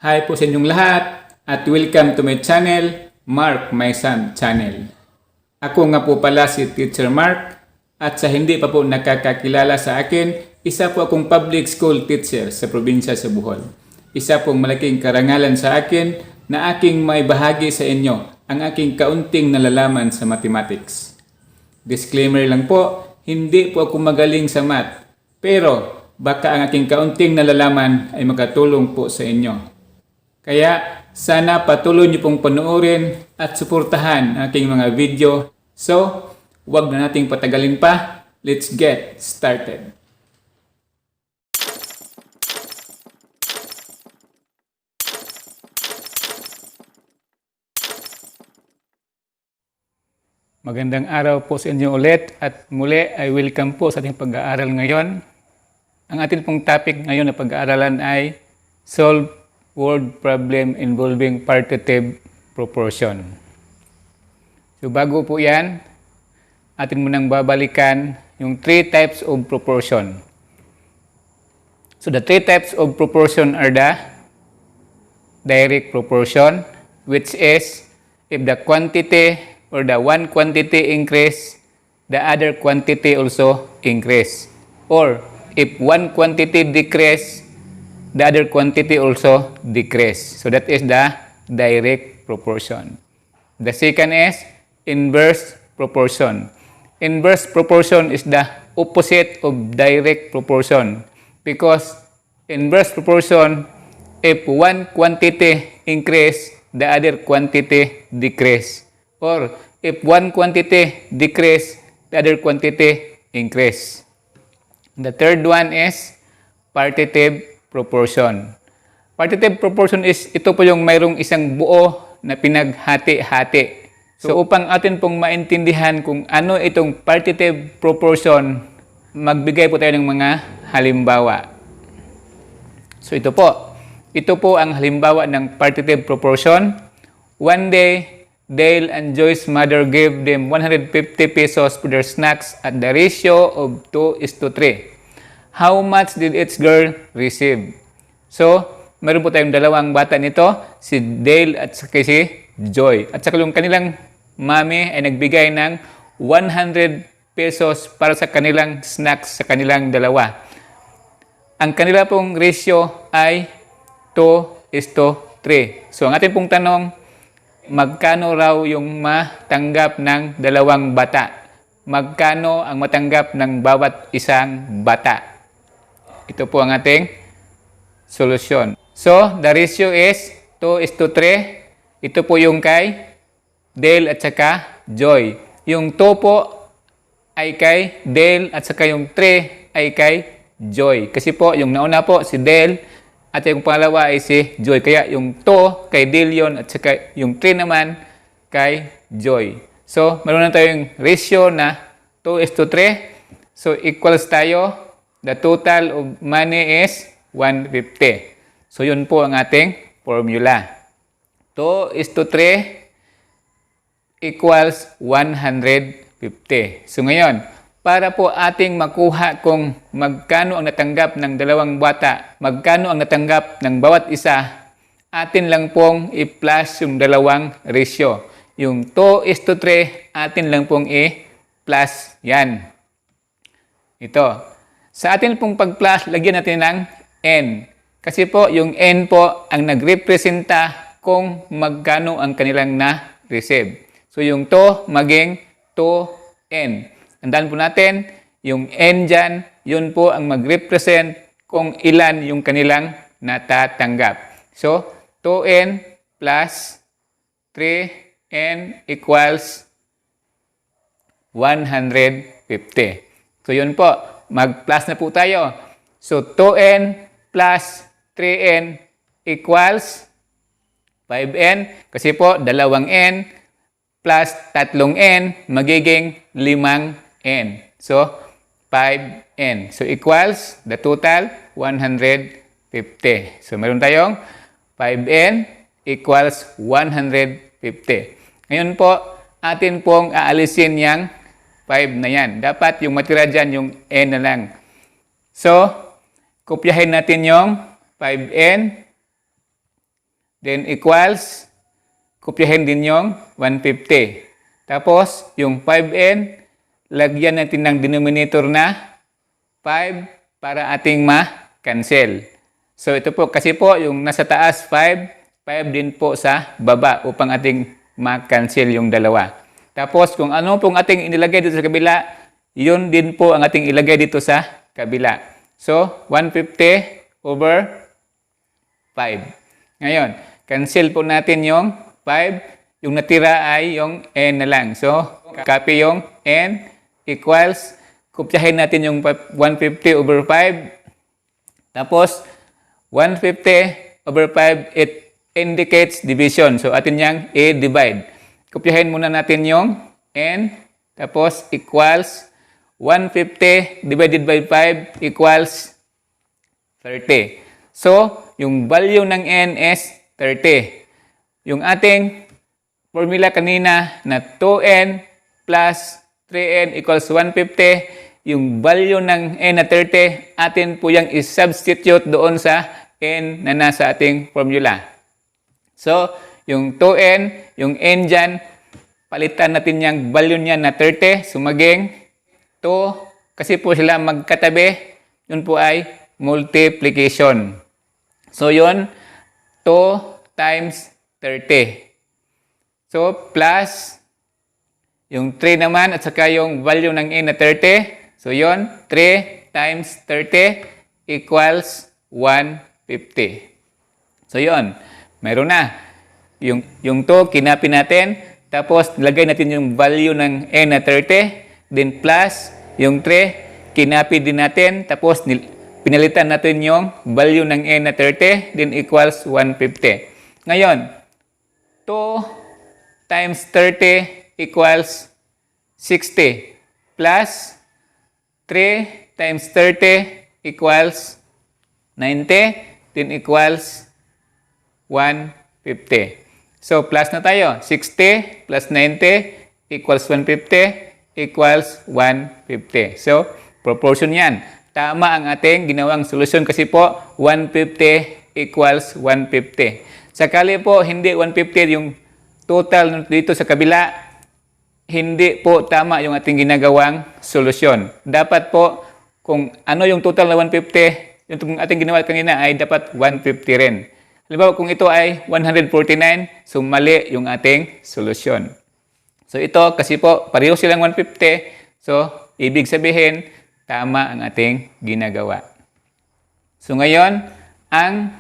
Hi po sa inyong lahat at welcome to my channel, Mark My Son Channel. Ako nga po pala si Teacher Mark at sa hindi pa po nakakakilala sa akin, isa po akong public school teacher sa probinsya sa Bohol. Isa pong malaking karangalan sa akin na aking may bahagi sa inyo ang aking kaunting nalalaman sa mathematics. Disclaimer lang po, hindi po ako magaling sa math, pero baka ang aking kaunting nalalaman ay makatulong po sa inyo. Kaya sana patuloy niyo pong panoorin at suportahan ang aking mga video. So, huwag na nating patagalin pa. Let's get started. Magandang araw po sa inyo ulit at muli ay welcome po sa ating pag-aaral ngayon. Ang ating pong topic ngayon na pag-aaralan ay solve word problem involving partitive proportion. So bago po yan, atin munang babalikan yung 3 types of proportion. So the 3 types of proportion are the direct proportion, which is if the quantity or the one quantity increase, the other quantity also increase. Or if one quantity decrease, the other quantity also decrease. So that is the direct proportion. The second is inverse proportion. Inverse proportion is the opposite of direct proportion because inverse proportion, if one quantity increase, the other quantity decrease. Or if one quantity decrease, the other quantity increase. The third one is partitive proportion. Partitive proportion is ito po yung mayroong isang buo na pinaghati-hati. So upang atin pong maintindihan kung ano itong partitive proportion, magbigay po tayo ng mga halimbawa. So ito po ang halimbawa ng partitive proportion. One day, Dale and Joy's mother gave them 150 pesos for their snacks at the ratio of 2:3. How much did each girl receive? So, meron po tayong dalawang bata nito, si Dale at si Joy. At saka yung kanilang mami ay nagbigay ng 100 pesos para sa kanilang snacks sa kanilang dalawa. Ang kanila pong ratio ay 2:3. So, ang ating pong tanong, magkano raw yung matanggap ng dalawang bata? Magkano ang matanggap ng bawat isang bata? Ito po ang ating solusyon. So, the ratio is 2:3. Ito po yung kay Dale at saka Joy. Yung 2 po ay kay Dale at saka yung 3 ay kay Joy. Kasi po, yung nauna po si Dale at yung pangalawa ay si Joy. Kaya yung 2 kay Dale yun at saka yung 3 naman kay Joy. So, meron na tayong ratio na 2:3. So, equals tayo. The total of money is 150. So, yun po ang ating formula. 2:3 equals 150. So, ngayon, para po ating makuha kung magkano ang natanggap ng dalawang bata, magkano ang natanggap ng bawat isa, atin lang pong i-plus yung dalawang ratio. Yung 2:3, atin lang pong i-plus yan. Ito. Sa atin pong pag-plus, lagyan natin ng n. Kasi po, yung n po ang nagrepresenta kung magkano ang kanilang na-receive. So, yung 2 maging 2n. Tandaan po natin, yung n dyan, yun po ang mag-represent kung ilan yung kanilang natatanggap. So, 2n plus 3n equals 150. So, yun po. Mag-plus na po tayo. So, 2n plus 3n equals 5n. Kasi po, 2n plus 3n magiging 5n. So, 5n. So, equals the total 150. So, meron tayong 5n equals 150. Ngayon po, atin pong aalisin yang 5 na yan. Dapat yung matira dyan, yung n na lang. So, kopyahin natin yung 5n then equals, kopyahin din yung 150. Tapos, yung 5n, lagyan natin ng denominator na 5 para ating ma-cancel. So, ito po, kasi po, yung nasa taas 5, 5 din po sa baba upang ating ma-cancel yung dalawa. Tapos, kung ano pong ating inilagay dito sa kabila, yun din po ang ating ilagay dito sa kabila. So, 150 over 5. Ngayon, cancel po natin yung 5. Yung natira ay yung n na lang. So, copy yung n equals, kopyahin natin yung 150 over 5. Tapos, 150 over 5, it indicates division. So, atin yang i-divide. Kopyahin muna natin yung n. Tapos, equals 150 divided by 5 equals 30. So, yung value ng n is 30. Yung ating formula kanina na 2n plus 3n equals 150, yung value ng n na 30, atin po yung i-substitute doon sa n na nasa ating formula. So, yung 2n, yung n dyan, palitan natin yung value niya na 30. So, maging 2, kasi po sila magkatabi, yun po ay multiplication. So, yun, 2 times 30. So, plus, yung 3 naman, at saka yung value ng n na 30. So, yun, 3 times 30 equals 150. So, yun, meron na. Yung 2, kinapin natin. Tapos, lagay natin yung value ng n na 30. Then, plus, yung 3, kinapin din natin. Tapos, pinalitan natin yung value ng n na 30, then equals 150. Ngayon, 2 times 30 equals 60 plus 3 times 30 equals 90, then equals 150. So, plus na tayo. 60 plus 90 equals 150 equals 150. So, proportion yan. Tama ang ating ginawang solusyon kasi po 150 equals 150. Sakali po hindi 150 yung total dito sa kabila, hindi po tama yung ating ginagawang solusyon. Dapat po kung ano yung total na 150, yung ating ginawa kanina ay dapat 150 rin. Halimbawa kung ito ay 149, so mali yung ating solusyon. So ito kasi po pareho silang 150, so ibig sabihin tama ang ating ginagawa. So ngayon, ang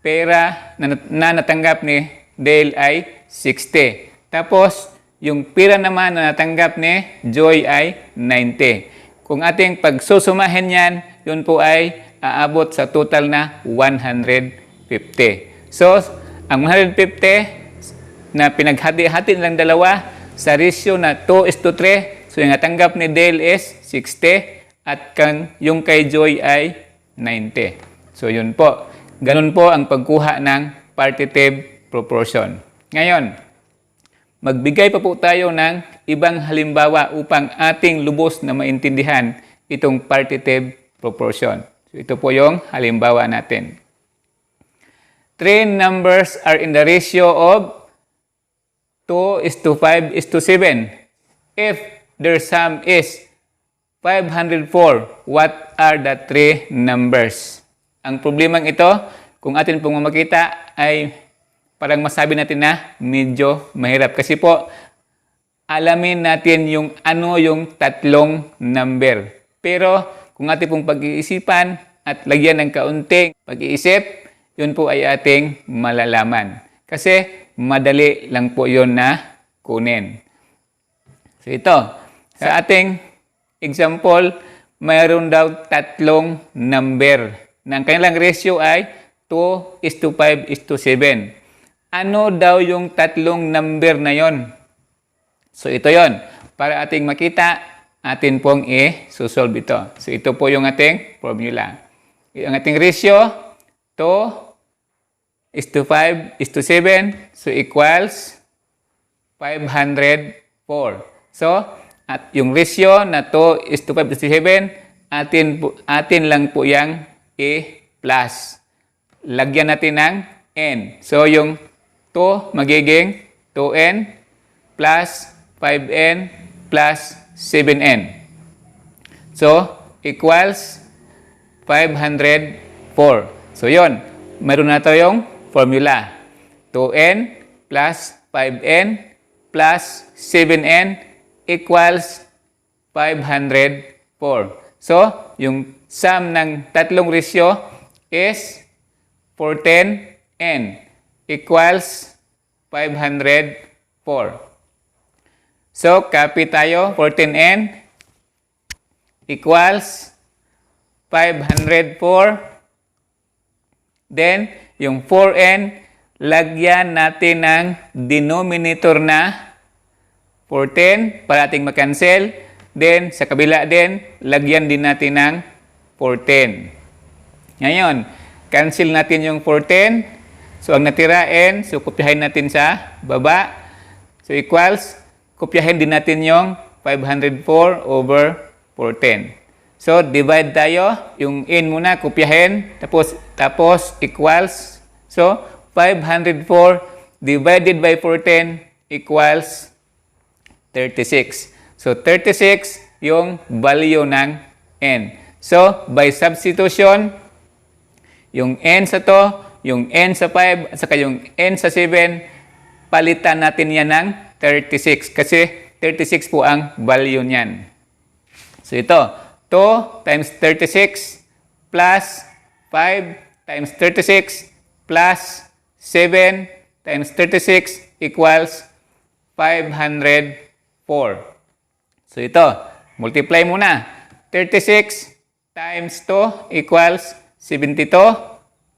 pera na natanggap ni Dale ay 60. Tapos, yung pera naman na natanggap ni Joy ay 90. Kung ating pagsusumahin yan, yun po ay aabot sa total na 150. So, ang 150 na pinaghati-hati nilang dalawa sa ratio na 2:3, so, yung natanggap ni Dale is 60 at yung kay Joy ay 90. So, yun po. Ganun po ang pagkuha ng partitive proportion. Ngayon, magbigay pa po tayo ng ibang halimbawa upang ating lubos na maintindihan itong partitive proportion. So, ito po yung halimbawa natin. 3 numbers are in the ratio of 2:5:7. If their sum is 504. What are the 3 numbers? Ang problemang ito, kung atin pong makita, ay parang masabi natin na medyo mahirap. Kasi po, alamin natin yung ano yung tatlong number. Pero kung atin pong pag-iisipan at lagyan ng kaunting pag-iisip, yun po ay ating malalaman. Kasi madali lang po yun na kunin. So ito, sa ating example, mayroon daw tatlong number. Ang kanilang ratio ay 2:5:7. Ano daw yung tatlong number na yon? So ito yon. Para ating makita, atin pong i-solve ito. So ito po yung ating formula. Ang ating ratio, 2:5:7. So equals 504. So, at yung ratio na 2:5:7, atin lang po yung A+. Lagyan natin ng n. So, yung 2 magiging 2n plus 5n plus 7n. So, equals 504. So, yun. Meron na tayong formula. 2n plus 5n plus 7n equals 504. So, yung sum ng tatlong ratio is 410n equals 504. So, copy tayo. 410n equals 504. Then, yung 4n, lagyan natin ng denominator na 410 para ating makancel. Then, sa kabila din, lagyan din natin ng 410. Ngayon, cancel natin yung 410. So, ang natira n, so kopyahin natin sa baba. So, equals, kopyahin din natin yung 504 over 410. So, divide tayo. Yung n muna, kopyahin. Tapos equals. So, 504 divided by 410 equals 36. So, 36 yung value ng n. So, by substitution, yung n sa to, yung n sa 5, at saka yung n sa 7, palitan natin yan ng 36. Kasi 36 po ang value niyan. So, ito, 2 times 36 plus 5 times 36 plus 7 times 36 equals 504. So, ito, multiply muna. 36 times 2 equals 72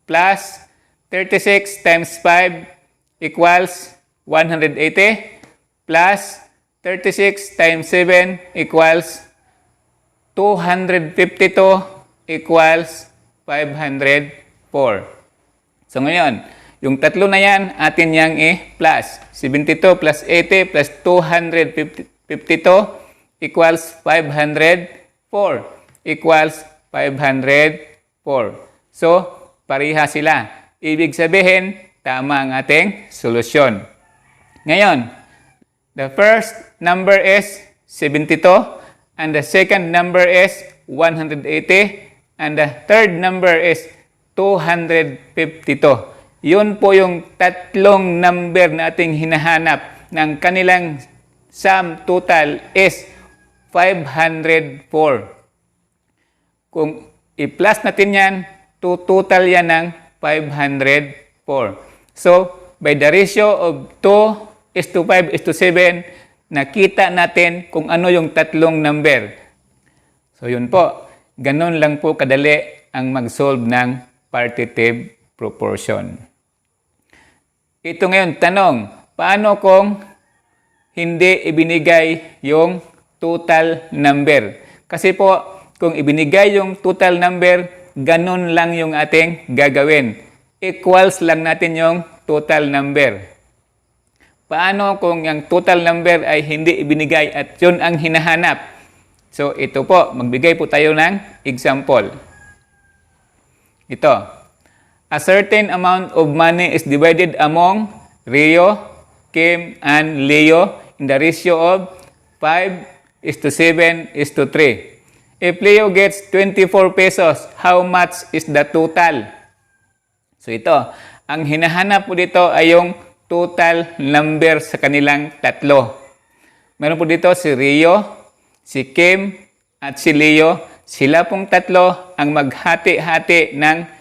plus 36 times 5 equals 180 plus 36 times 7 equals 252 equals 504. So, ngayon, yung tatlo na yan, atin yang i-plus. 72 plus 80 plus 252 equals 504 equals 504. So, pariha sila. Ibig sabihin, tama ang ating solusyon. Ngayon, the first number is 72 and the second number is 180 and the third number is 252. Yun po yung tatlong number na ating hinahanap ng kanilang sum total is 504. Kung i-plus natin yan, total yan ng 504. So, by the ratio of 2:5:7, nakita natin kung ano yung tatlong number. So, yun po. Ganun lang po kadali ang mag-solve ng partitive proportion. Ito ngayon, tanong, paano kung hindi ibinigay yung total number? Kasi po, kung ibinigay yung total number, ganun lang yung ating gagawin. Equals lang natin yung total number. Paano kung yung total number ay hindi ibinigay at yun ang hinahanap? So, ito po, magbigay po tayo ng example. Ito. A certain amount of money is divided among Rio, Kim, and Leo in the ratio of 5:7:3. If Leo gets 24 pesos, how much is the total? So ito, ang hinahanap po dito ay yung total number sa kanilang tatlo. Meron po dito si Rio, si Kim, at si Leo. Sila pong tatlo ang maghati-hati ng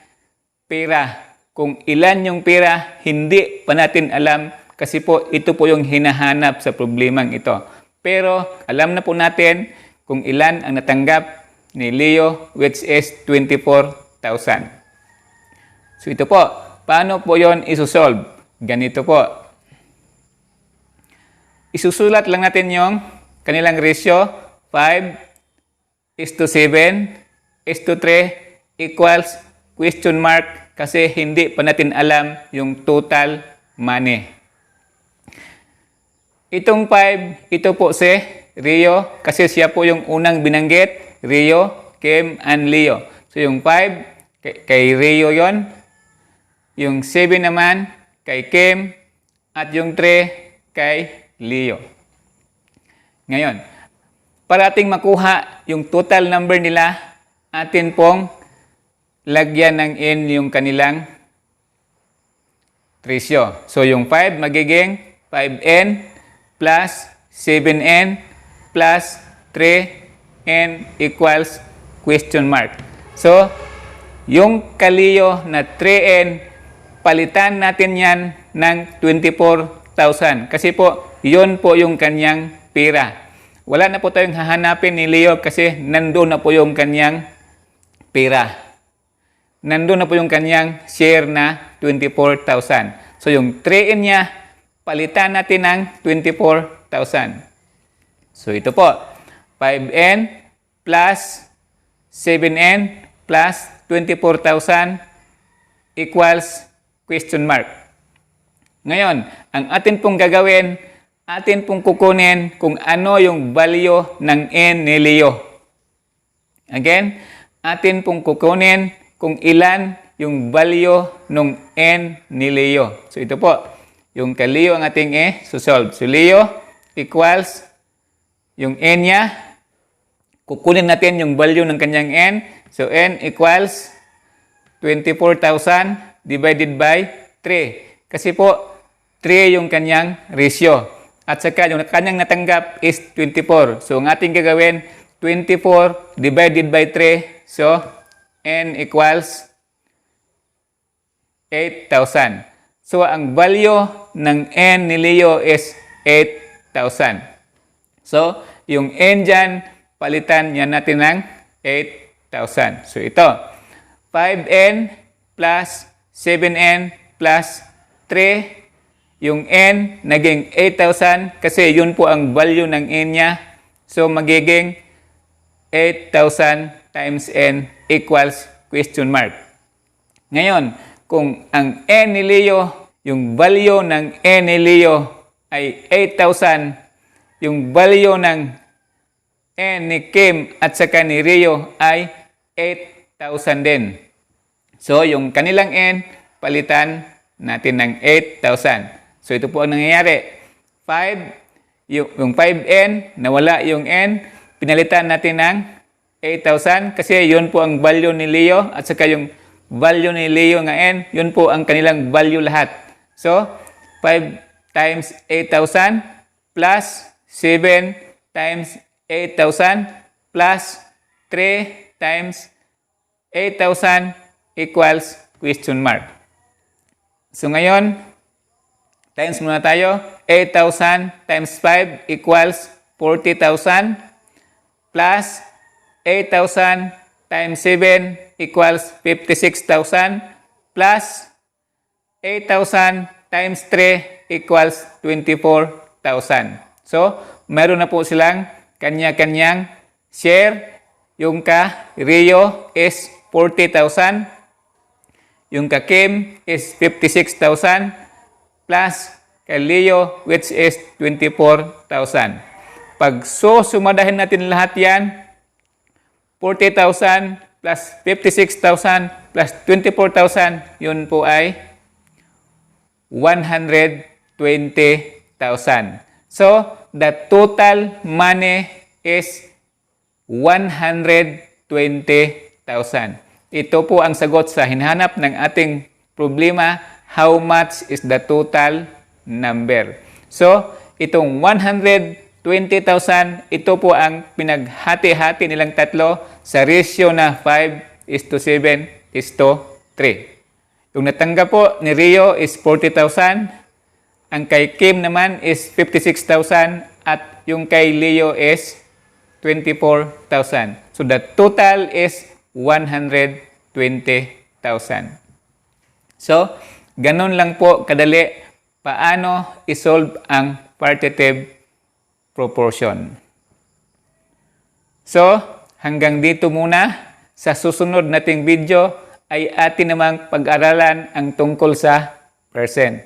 pera. Kung ilan yung pera, hindi pa natin alam kasi po ito po yung hinahanap sa problemang ito. Pero alam na po natin kung ilan ang natanggap ni Leo, which is 24,000. So ito po, paano po yon isosolve? Ganito po. Isusulat lang natin yung kanilang ratio, 5:7:3 equals question mark kasi hindi pa natin alam yung total money. Itong 5, ito po si Rio kasi siya po yung unang binanggit. Rio, Kim, and Leo. So yung 5, kay Rio yon. yung 7 naman kay Kim, at yung 3 kay Leo. Ngayon, para ating makuha yung total number nila, atin pong lagyan ng n yung kanilang ratio. So, yung 5 magiging 5n plus 7n plus 3n equals question mark. So, yung Kaleo na 3n, palitan natin yan ng 24,000. Kasi po, yun po yung kanyang pera. Wala na po tayong hahanapin ni Leo kasi nandun na po yung kanyang pera. Nandun na po yung kanyang share na 24,000. So, yung 3n niya, palitan natin ng 24,000. So, ito po, 5n plus 7n plus 24,000 equals question mark. Ngayon, ang atin pong gagawin, atin pong kukunin kung ano yung value ng n ni Leo. Again, atin pong kukunin kung ilan yung value ng n ni Leo. So, ito po, yung kay Leo ang ating solve. So, Leo equals yung n niya. Kukunin natin yung value ng kanyang n. So, n equals 24,000 divided by 3. Kasi po, 3 yung kanyang ratio. At saka yung kanyang natanggap is 24. So, ang ating gagawin, 24 divided by 3. So, n equals 8,000. So, ang value ng n ni Leo is 8,000. So, yung n dyan, palitan yan natin ng 8,000. So, ito, 5n plus 7n plus 3, yung n naging 8,000 kasi yun po ang value ng n niya. So, magiging 8,000 times n equals question mark. Ngayon, kung ang n ni Leo, yung value ng n ni Leo ay 8,000, yung value ng n ni Kim at saka ni Rio ay 8,000 din. So, yung kanilang n, palitan natin ng 8,000. So, ito po ang nangyayari. 5, yung 5n, nawala yung n, pinalitan natin ng 8,000 kasi yun po ang value ni Leo at saka yung value ni Leo nga n, yun po ang kanilang value lahat. So, 5 times 8,000 plus 7 times 8,000 plus 3 times 8,000 equals question mark. So, ngayon, times muna tayo. 8,000 times 5 equals 40,000 plus 8,000 times 7 equals 56,000 plus 8,000 times 3 equals 24,000. So, meron na po silang kanya-kanyang share. Yung ka Rio is 40,000. Yung ka Kim is 56,000 plus kay Leo which is 24,000. Pag sumadahin natin lahat yan, 40,000 plus 56,000 plus 24,000, yun po ay 120,000. So, the total money is 120,000. Ito po ang sagot sa hinahanap ng ating problema, how much is the total number. So, itong 120,000, ito po ang pinaghati-hati nilang tatlo sa ratio na 5:7:3. Yung natanggap po ni Rio is 40,000, ang kay Kim naman is 56,000, at yung kay Leo is 24,000. So, the total is 120,000. So, ganun lang po kadali paano isolve ang partitive proportion. So, hanggang dito muna. Sa susunod nating video ay atin namang pag-aralan ang tungkol sa percent.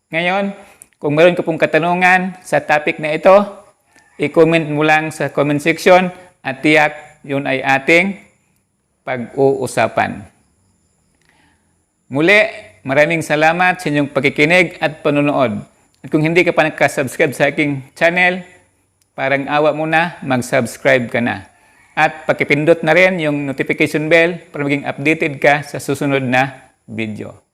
Ngayon, kung meron ka pong katanungan sa topic na ito, i-comment mo lang sa comment section at tiyak yun ay ating pag-uusapan. Muli, maraming salamat sa inyong pakikinig at panonood. At kung hindi ka pa nakasubscribe sa aking channel, parang awa mo na, mag-subscribe ka na. At pakipindot na rin yung notification bell para maging updated ka sa susunod na video.